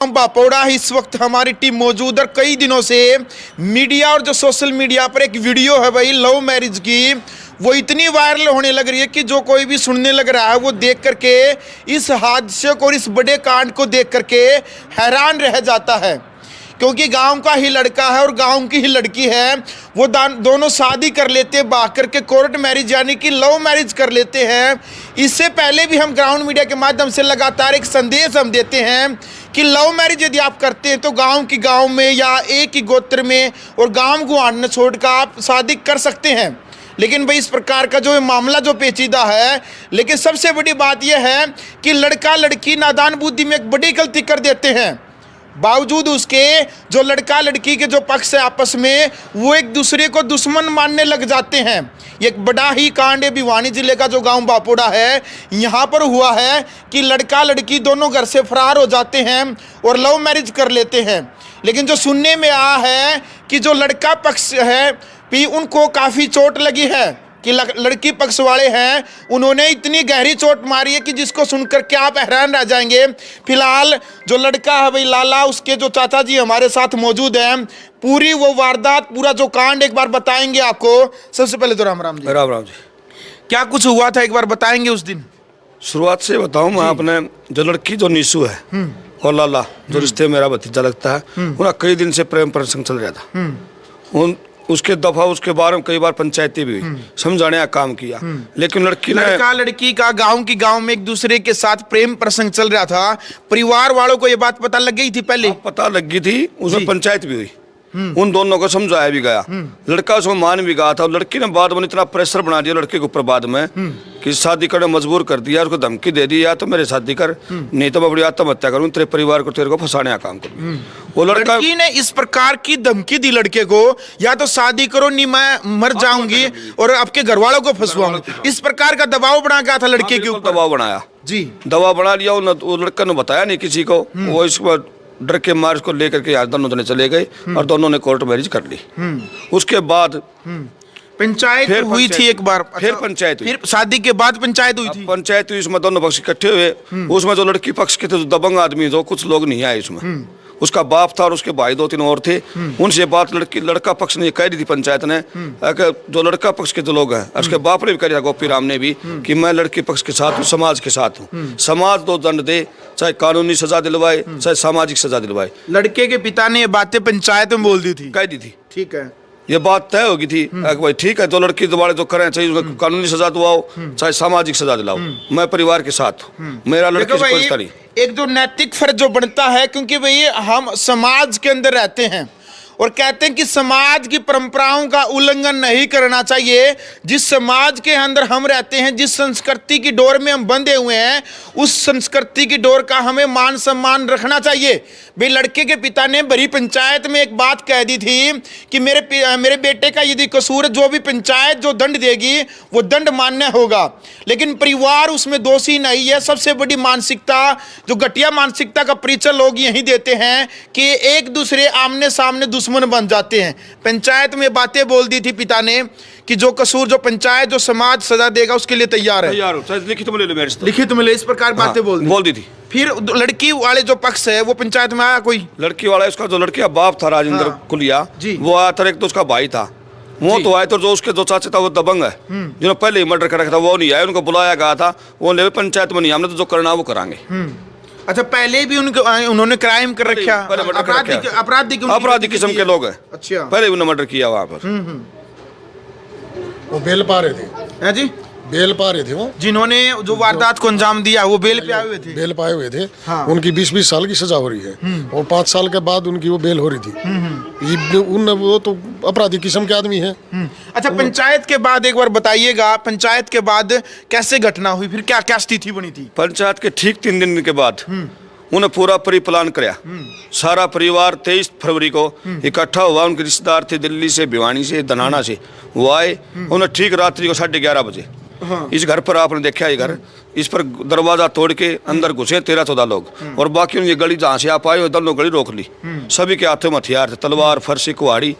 बापोड़ा इस वक्त हमारी टीम मौजूद है। कई दिनों से मीडिया और जो सोशल मीडिया पर एक वीडियो है भाई लव मैरिज की, वो इतनी वायरल होने लग रही है कि जो कोई भी सुनने लग रहा है वो देख करके इस हादसे को और इस बड़े कांड को देख करके हैरान रह जाता है। क्योंकि गांव का ही लड़का है और गांव की ही लड़की है, वो दोनों शादी कर लेते हैं, बाह करके कोर्ट मैरिज यानी कि लव मैरिज कर लेते हैं। इससे पहले भी हम ग्राउंड मीडिया के माध्यम से लगातार एक संदेश हम देते हैं कि लव मैरिज यदि आप करते हैं तो गांव की गांव में या एक ही गोत्र में और गांव गुआंढ छोड़कर आप शादी कर सकते हैं। लेकिन भाई इस प्रकार का जो मामला जो पेचीदा है, लेकिन सबसे बड़ी बात यह है कि लड़का लड़की नादान बुद्धि में एक बड़ी गलती कर देते हैं। बावजूद उसके जो लड़का लड़की के जो पक्ष है आपस में वो एक दूसरे को दुश्मन मानने लग जाते हैं। एक बड़ा ही कांड है भिवानी जिले का जो गांव बापोड़ा है, यहाँ पर हुआ है कि लड़का लड़की दोनों घर से फरार हो जाते हैं और लव मैरिज कर लेते हैं। लेकिन जो सुनने में आया है कि जो लड़का पक्ष है भी उनको काफ़ी चोट लगी है कि लड़की पक्ष वाले हैं उन्होंने इतनी गहरी चोट मारी है कि जिसको सुनकर के आप हैरान रह जाएंगे। फिलहाल जो लड़का है भाई लाला, उसके जो चाचा जी हमारे साथ मौजूद हैं, पूरी वो वारदात पूरा जो कांड एक बार बताएंगे आपको। सबसे पहले तो राम राम जी। राम राम जी। क्या कुछ हुआ था एक बार बताएंगे उस दिन? शुरुआत से बताऊं मैं, अपने जो लड़की जो नीसू है और लाला जो रिश्ते मेरा भतीजा लगता है, उनका कई दिन से प्रेम प्रसंग चल रहा था। उसके दफा उसके बारे में कई बार पंचायती भी हुई, समझाने का काम किया, लेकिन लड़का लड़की का गांव की गांव में एक दूसरे के साथ प्रेम प्रसंग चल रहा था। परिवार वालों को ये बात पता लग गई थी पहले? पता लग गई थी, उसमें पंचायत भी हुई, उन दोनों को समझाया भी गया, लड़का उसमें मान भी गया था। और लड़की ने बाद में इतना प्रेशर बना दिया लड़के के ऊपर बाद में कि शादी करने मजबूर कर दिया, उसको धमकी दे दी या तो मेरे शादी कर, नहीं तो मैं बड़ी आत्महत्या करूं, तेरे परिवार को तेरे को फंसाने का काम करूं। वो लड़की ने इस प्रकार की धमकी दी लड़के को, या तो शादी करो नहीं मैं मर जाऊंगी और आपके घर वालों को फंसवाऊंगी, इस प्रकार का दबाव बना गया था लड़के के ऊपर। दबाव बनाया जी, दबाव बना लिया। वो लड़का ने बताया नहीं किसी को, वो इसको डर के मार को लेकर के दोनों जने चले गए और दोनों ने कोर्ट मैरिज कर ली। उसके बाद पंचायत हुई थी एक बार, फिर पंचायत हुई, फिर शादी के बाद पंचायत हुई थी। पंचायत हुई, उसमें दोनों पक्ष इकट्ठे हुए। उसमें जो लड़की पक्ष के थे दबंग आदमी, जो कुछ लोग नहीं आए इसमें, उसका बाप था और उसके भाई दो तीन और थे। उनसे बात लड़का पक्ष ने कह दी थी पंचायत ने, जो लड़का पक्ष के जो लोग हैं, उसके बाप ने भी कह दिया गोपी राम ने भी, कि मैं लड़की पक्ष के साथ हूँ, समाज के साथ हूँ, समाज दो दंड दे, चाहे कानूनी सजा दिलवाए चाहे सामाजिक सजा दिलवाए। लड़के के पिता ने ये बातें पंचायत में बोल दी थी, कह दी थी। ठीक है, ये बात तय होगी थी भाई ठीक है, जो लड़की दोबारा जो करें चाहिए उसको कानूनी सजा दिलाओ चाहे सामाजिक सजा दिलाओ, मैं परिवार के साथ हूँ, मेरा लड़के से कोई रिश्ता नहीं। एक जो नैतिक फर्ज जो बनता है, क्योंकि भाई हम समाज के अंदर रहते हैं और कहते हैं कि समाज की परंपराओं का उल्लंघन नहीं करना चाहिए। जिस समाज के अंदर हम रहते हैं, जिस संस्कृति की डोर में हम बंधे हुए हैं, उस संस्कृति की डोर का हमें मान सम्मान रखना चाहिए। भाई लड़के के पिता ने बड़ी पंचायत में एक बात कह दी थी कि मेरे बेटे का यदि कसूर, जो भी पंचायत जो दंड देगी वो दंड मान्य होगा। लेकिन परिवार उसमें दोषी नहीं है। सबसे बड़ी मानसिकता, जो घटिया मानसिकता का परिचय लोग यही देते हैं कि एक दूसरे आमने सामने दुश्मन बन जाते हैं। पंचायत में बातें बोल दी थी पिता ने कि जो कसूर, जो पंचायत, जो समाज सजा देगा उसके लिए तैयार है, लिखित में ले लो, लिखित में ले, इस प्रकार बातें बोल दी थी। फिर लड़की वाले जो पक्ष है वो पंचायत में आया, कोई लड़की वाला, उसका जो लड़की का बाप था राजेंद्र कुलिया, वो आया था, एक तो उसका भाई था, वो तो आए, तो जो उसके जो चाचा था वो दबंग है, जिन्होंने पहले ही मर्डर कर रखा था, वो नहीं आया, उनको बुलाया गया था, वो ले पंचायत में नहीं, हमने तो जो करना वो करांगे। अच्छा, पहले भी उन्होंने क्राइम कर रखा, अपराधी किस्म के लोग हैं। अच्छा, पहले उन्होंने मर्डर किया वहाँ पर। वो बेल पा रहे थे। है जी, बेल पा रहे थे वो, जिन्होंने जो वारदात को अंजाम दिया वो बेल पे आए हुए थे। बेल पाए हुए थे। हाँ। उनकी 20-20 साल की सजा हो रही है और 5 साल के बाद उनकी वो बेल हो रही थी। वो तो अपराधी किस्म के आदमी है। अच्छा, पंचायत के बाद एक बार बताइएगा, पंचायत के बाद कैसे घटना हुई, फिर क्या क्या स्थिति बनी थी? पंचायत के ठीक 3 दिन के बाद उन्हें पूरा परिप्लान कराया। सारा परिवार 23 फरवरी को इकट्ठा हुआ। उनके रिश्तेदार थे दिल्ली से, भिवानी से, दनाना से, वो आए। उन्हें ठीक रात्रि को 11:30 बजे इस घर पर आपने देखा, ये घर, इस पर दरवाजा तोड़ के अंदर घुसे 13-14 लोग, और बाकी उन्हें गली जहाँ से आप आए दोनों गली रोक ली। सभी के हाथों में हथियार थे, तलवार, फरसी, कुहाड़ी,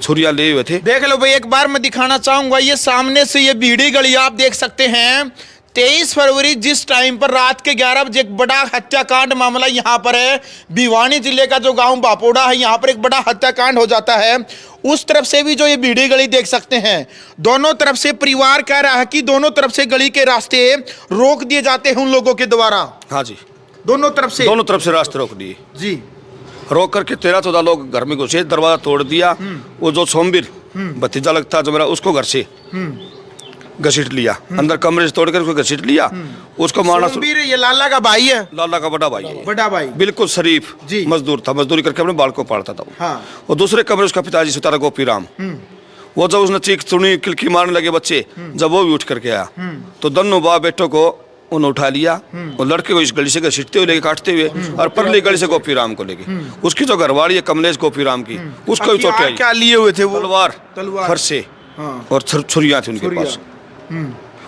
छुरियां लिए हुए थे। देख लो भाई, एक बार मैं दिखाना चाहूंगा, ये सामने से ये बीड़ी गली आप देख सकते हैं, 23 फरवरी जिस टाइम पर रात के 11 बजे एक बड़ा हत्याकांड मामला यहाँ पर है, भिवानी जिले का जो गांव बापोड़ा है, यहाँ पर एक बड़ा हत्याकांड हो जाता है। उस तरफ से भी जो ये बीड़ी गली देख सकते हैं, दोनों तरफ से परिवार कह रहा है कि दोनों तरफ से गली के रास्ते रोक दिए जाते हैं उन लोगों के द्वारा। हाँ जी, दोनों तरफ से रास्ते रोक दिए जी। रोक करके 13-14 लोग घर में घुसे, दरवाजा तोड़ दिया। वो जो सोमवीर भतीजा लगता जो मेरा, उसको घर से घसीट लिया, अंदर कमरे से तोड़ कर उसको घसीट लिया, उसको मारना। सोमवीर ये लाला का भाई है, लाला का बड़ा भाई है, बड़ा भाई, बिल्कुल शरीफ जी। मजदूर था, मजदूरी करके अपने बाल को पालता था। हाँ। और दूसरे कमरे उसका पिताजी सुतारा गोपी राम, वो जब उसने चीख सुनी, किलकी मारने लगे बच्चे, जब वो भी उठ करके आया तो दोनों बाप बेटों को उन्होंने उठा लिया और लड़के को इस गली से घसीटते हुए लेके काटते हुए और परली गली से गोपी राम को लेके, उसकी जो घरवाली है कमलेश गोपी राम की, उसको भी चोटें आई। क्या लिए हुए थे वो? तलवार फरसे हाँ। और छुरियां थी उनके पास।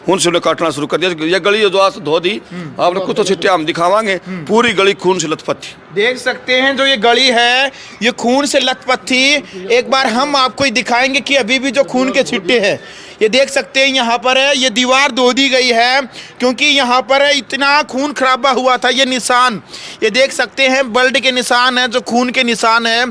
उनसे उन्हें काटना शुरू कर दिया। ये गली जो आज धो दी आपने, कुछ तो चिट्ठे हम दिखावांगे, पूरी गली खून से लथपथ थी। देख सकते हैं जो ये गली है ये खून से लथपथ थी। एक बार हम आपको दिखाएंगे कि अभी भी जो खून के छिट्टे हैं, ये देख सकते हैं यहाँ पर है, ये दीवार धो दी गई है क्योंकि यहाँ पर इतना खून खराबा हुआ था। ये निशान ये देख सकते हैं, ब्लड के निशान है, जो खून के निशान है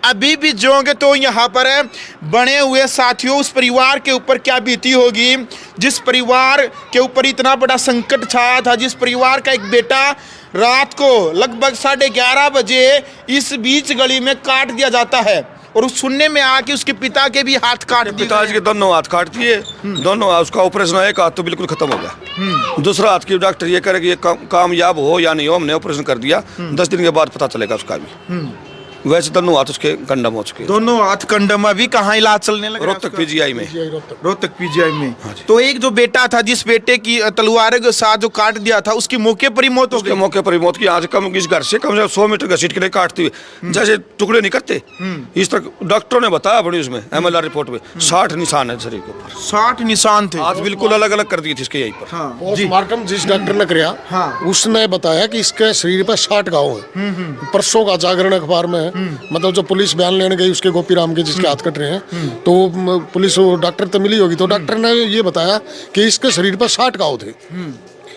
अभी भी जोंगे। तो यहाँ पर है बने हुए साथियों, उस परिवार के ऊपर क्या बीती होगी, जिस परिवार के ऊपर इतना बड़ा संकट छाया था, जिस परिवार का एक बेटा रात को लगभग 11:30 बजे इस बीच गली में काट दिया जाता है और उस सुनने में आके उसके पिता के भी हाथ काट दिए। पिताजी के दोनों हाथ काट दिए, दोनों हाथ। उसका ऑपरेशन, एक हाथ तो बिल्कुल खत्म हो गया, दूसरा हाथ की डॉक्टर ये करे कि ये कामयाब हो या नहीं हो, हमने ऑपरेशन कर दिया, 10 दिन के बाद पता चलेगा उसका भी। वैसे दोनों हाथ उसके कंडम हो चुके, दोनों हाथ कंडम। अभी कहाँ इलाज चलने लगा? रोहतक पीजीआई में। रोहतक पीजीआई में। तो एक जो बेटा था, जिस बेटे की तलवार के साथ जो काट दिया था, उसकी मौके पर ही मौत हो गई। मौके पर ही मौत की। यहाँ से कम इस घर से कम से 100 मीटर घसीट के लिए काटती हुई, जैसे टुकड़े नहीं करते इस तरह डॉक्टरों ने बताया बड़ी उसमें MLR रिपोर्ट में 60 निशान है शरीर के ऊपर। 60 निशान थे, हाथ बिल्कुल अलग अलग कर दिए थे इसके यहीं पर। हाँ। पोस्टमार्टम जिस डॉक्टर ने किया, उसने बताया कि इसके शरीर पर 60 घाव है। परसों का जागरण अखबार में है, मतलब जो पुलिस बयान लेने गई उसके गोपी राम के, जिसके हाथ कट रहे हैं, तो पुलिस डॉक्टर तो मिली होगी, तो डॉक्टर ने ये बताया कि इसके शरीर पर 60 घाव थे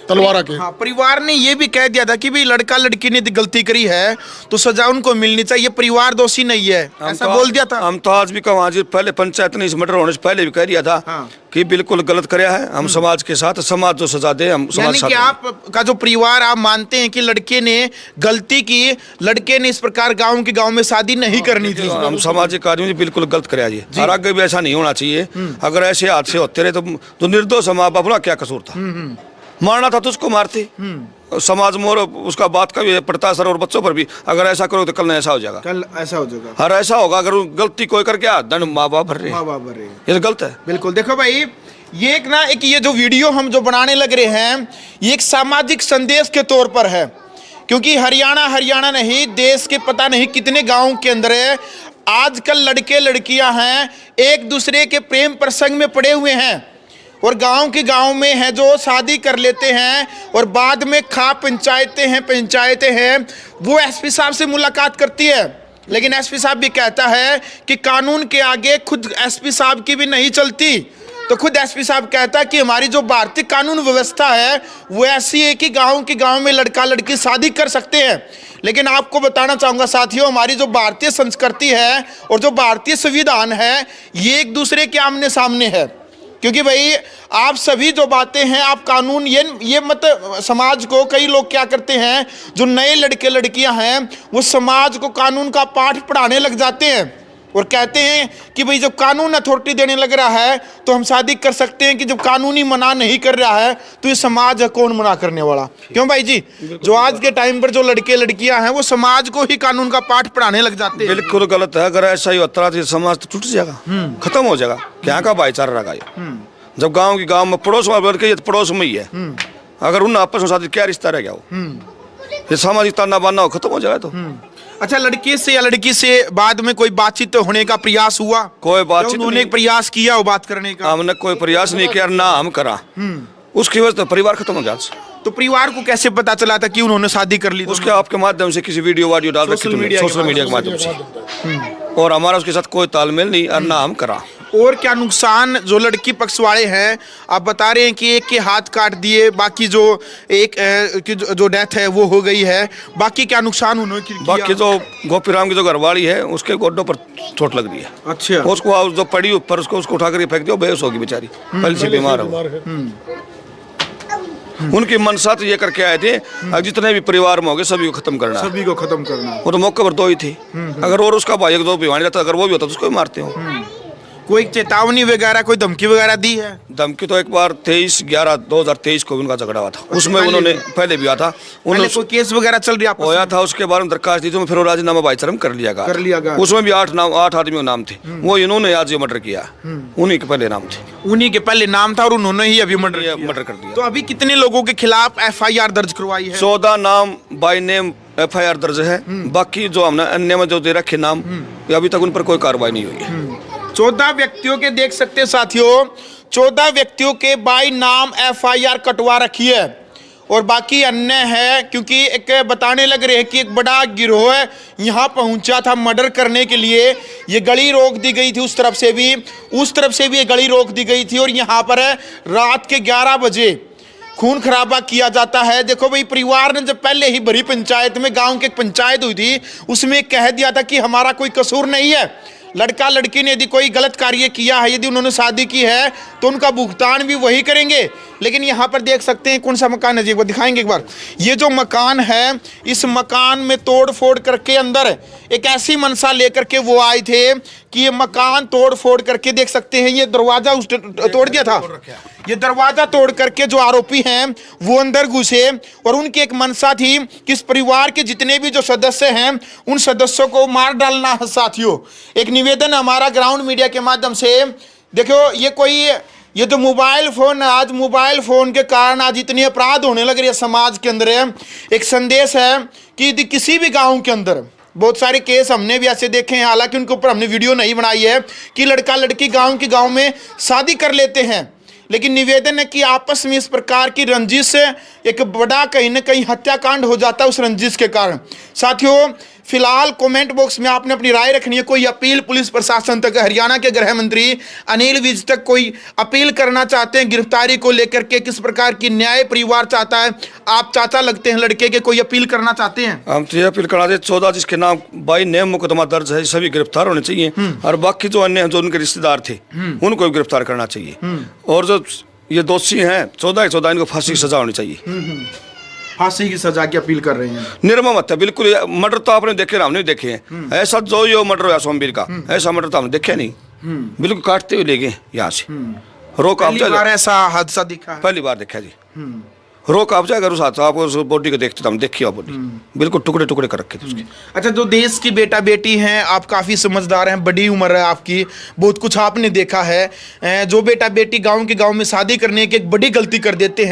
तलवारा के। हाँ, परिवार ने ये भी कह दिया था कि भाई लड़का लड़की ने गलती करी है तो सजा उनको मिलनी चाहिए, परिवार दोषी नहीं है, ऐसा बोल दिया था। हम तो आज भी कहा, पहले पंचायत ने इस मर्डर होने से पहले भी कह दिया था कि बिल्कुल गलत कराया है, हम समाज के साथ, समाज जो सजा दे हम समाज यानी कि आपका जो परिवार, आप मानते हैं कि लड़के ने गलती की, लड़के ने इस प्रकार गांव के गांव में शादी नहीं करनी थी। हम सामाजिक आदमी बिल्कुल गलत कराया जी, और आगे भी ऐसा नहीं होना चाहिए। अगर ऐसे हादसे होते रहे तो निर्दोष माँ बाप का क्या कसूर था? मारना था तो उसको मारते। समाज में और उसका बात का भी पड़ता असर, और बच्चों पर भी। अगर ऐसा करो तो कल ऐसा हो जाएगा, कल ऐसा हो जाएगा, हर ऐसा होगा। अगर गलती कोई करके दंड माँ बाप भर रहे हैं, ये गलत है बिल्कुल। देखो भाई, ये एक ये जो वीडियो हम जो बनाने लग रहे हैं, ये एक सामाजिक संदेश के तौर पर है, क्योंकि हरियाणा नहीं, देश के पता नहीं कितने गाँव के अंदर है आजकल लड़के लड़कियां हैं एक दूसरे के प्रेम प्रसंग में पड़े हुए हैं, और गांव में है जो शादी कर लेते हैं और बाद में पंचायतें हैं वो एसपी साहब से मुलाकात करती है। लेकिन एसपी साहब भी कहता है कि कानून के आगे खुद एसपी साहब की भी नहीं चलती। तो खुद एसपी साहब कहता है कि हमारी जो भारतीय कानून व्यवस्था है वो ऐसी है कि गांव में लड़का लड़की शादी कर सकते हैं। लेकिन आपको बताना चाहूँगा साथियों, हमारी जो भारतीय संस्कृति है और जो भारतीय संविधान है, ये एक दूसरे के आमने सामने है। क्योंकि भाई आप सभी जो बातें हैं, आप कानून ये मत समाज को, कई लोग क्या करते हैं, जो नए लड़के लड़कियां हैं वो समाज को कानून का पाठ पढ़ाने लग जाते हैं और कहते हैं कि भाई जब कानून अथॉरिटी देने लग रहा है तो हम शादी कर सकते हैं, कि जब कानूनी मना नहीं कर रहा है तो ये समाज है कौन मना करने वाला? क्यों भाई जी? जो आज के टाइम पर जो लड़के लड़कियां हैं वो समाज को ही कानून का पाठ पढ़ाने लग जाते हैं। बिल्कुल गलत है। अगर ऐसा ही होता तो समाज तो टूट जाएगा, खत्म हो जाएगा। क्या का भाईचारा रहा ये? जब गाँव में पड़ोस में लड़के पड़ोस में ही है, अगर उन आपस में शादी क्या रिश्ता रह गया वो? ये सामाजिक ताना बाना हो, खत्म हो जाएगा। तो अच्छा, लड़के से या लड़की से बाद में कोई बातचीत होने का प्रयास हुआ? कोई बातचीत उन्होंने प्रयास किया वो बात करने का? हमने कोई प्रयास नहीं किया, ना हम करा। उसकी वजह से परिवार खत्म हो जाता। तो परिवार को कैसे पता चला था कि उन्होंने शादी कर ली? उसके आपके माध्यम से किसी वीडियो डाल रहे, सोशल मीडिया के माध्यम से, और हमारा उसके साथ कोई तालमेल नहीं और ना हम करा। और क्या नुकसान जो लड़की पक्ष वाले हैं, आप बता रहे हैं कि एक के हाथ काट दिए, बाकी जो एक की जो डेथ है वो हो गई है, बाकी क्या नुकसान उन्होंने किया? बाकी जो गोपीराम की जो घरवाली है उसके गोड्डों पर चोट लग रही है। अच्छा, उसको जो पड़ी ऊपर उसको उठा कर फेंक दिया, बेहोश होगी बेचारी, पहले से बीमार हो। उनकी मनसा तो ये करके आए थे जितने भी परिवार में हो गए सभी को खत्म करना, सभी को खत्म करना। वो तो मौके पर दो ही थे, अगर और उसका भाई दो भिवानी रहता, अगर वो भी होता तो उसको भी मारते हो। कोई चेतावनी वगैरह, कोई धमकी वगैरह दी है? धमकी तो एक बार 23/11/2023 को उनका झगड़ा हुआ था, उसमें उन्होंने पहले भी आया था, उन्होंने कोई केस वगैरह चल रहा होया था, उसके बारे में दरखास्त दी तो फिर वो राजीनामा भाईचारा में कर लिया गया। उसमें भी 8 आदमियों नाम थे, वो इन्होंने आज ये मर्डर किया, उन्हीं के पहले नाम थे, उन्हीं के पहले नाम था और उन्होंने ही अभी मर्डर कर दिया। तो अभी कितने लोगों के खिलाफ FIR दर्ज करवाई है? 14 नाम बाय नेम FIR दर्ज है, बाकी जो हमने अन्य में जो दे रखे नाम अभी तक उन पर कोई कार्रवाई नहीं हुई है। 14 व्यक्तियों के देख सकते साथियों, 14 व्यक्तियों के बाई नाम FIR कटवा रखी है और बाकी अन्य है, क्योंकि एक बताने लग रहे हैं कि एक बड़ा गिरोह यहाँ पहुंचा था मर्डर करने के लिए। ये गली रोक दी गई थी, उस तरफ से भी ये गली रोक दी गई थी और यहाँ पर रात के 11 बजे खून खराबा किया जाता है। देखो भाई, परिवार ने जब पहले ही बड़ी पंचायत में, गांव की एक पंचायत हुई थी, उसमें कह दिया था कि हमारा कोई कसूर नहीं है, लड़का लड़की ने यदि कोई गलत कार्य किया है, यदि उन्होंने शादी की है तो उनका भुगतान भी वही करेंगे। लेकिन यहाँ पर देख सकते हैं कौन सा मकान है जी, एक बार दिखाएंगे एक बार। ये जो मकान है, इस मकान में तोड़ फोड़ करके अंदर एक ऐसी मनसा लेकर के वो आए थे कि ये मकान तोड़ फोड़ करके, देख सकते हैं ये दरवाजा तोड़ दिया था, ये दरवाजा तोड़ करके जो आरोपी हैं वो अंदर घुसे और उनकी एक मनसा थी कि इस परिवार के जितने भी जो सदस्य हैं उन सदस्यों को मार डालना है। साथियों, एक निवेदन हमारा ग्राउंड मीडिया के माध्यम से, देखो ये तो मोबाइल फोन, आज मोबाइल फोन के कारण आज इतने अपराध होने लग रहे हैं समाज के अंदर। एक संदेश है कि यदि किसी भी गांव के अंदर, बहुत सारे केस हमने भी ऐसे देखे हैं, हालांकि उनके ऊपर हमने वीडियो नहीं बनाई है, कि लड़का लड़की गांव में शादी कर लेते हैं, लेकिन निवेदन है कि आपस में इस प्रकार की रंजिश से एक बड़ा कहीं ना कहीं हत्याकांड हो जाता है उस रंजिश के कारण। साथियों, फिलहाल कमेंट बॉक्स में आपने अपनी राय रखनी है। कोई अपील पुलिस प्रशासन तक, हरियाणा के गृह मंत्री अनिल विज तक कोई अपील करना चाहते हैं गिरफ्तारी को लेकर के, किस प्रकार की न्याय परिवार चाहता है? आप चाचा लगते हैं लड़के के, कोई अपील करना चाहते हैं? हम तो ये अपील करा दे, 14 जिसके नाम बाई नेम मुकदमा दर्ज है सभी गिरफ्तार होने चाहिए, और बाकी जो अन्य जो उनके रिश्तेदार थे उनको भी गिरफ्तार करना चाहिए, और जो ये दोषी हैं 14 इनको फांसी की सजा होनी चाहिए। फांसी की सजा की अपील कर रहे हैं। निर्मम हत्या, बिल्कुल। मर्डर तो आपने देखे ना, हमने देखे हैं, ऐसा जो ये मर्डर हुआ सोमवीर का, ऐसा मर्डर तो हमने देखा नहीं, बिल्कुल काटते हुए ले गए यहाँ से। रोक आप जाए, ऐसा हादसा दिखा, पहली बार देखा जी। रोक आप जाए, अगर उस हाथ आप उस बॉडी को देखते तो हम देखिए बॉडी बिल्कुल टुकड़े टुकड़े कर रखे थे उसके। अच्छा, जो देश की बेटा बेटी हैं, आप काफ़ी समझदार हैं, बड़ी उम्र है आपकी, बहुत कुछ आपने देखा है। जो बेटा बेटी गांव में शादी करने की एक बड़ी गलती कर देते हैं।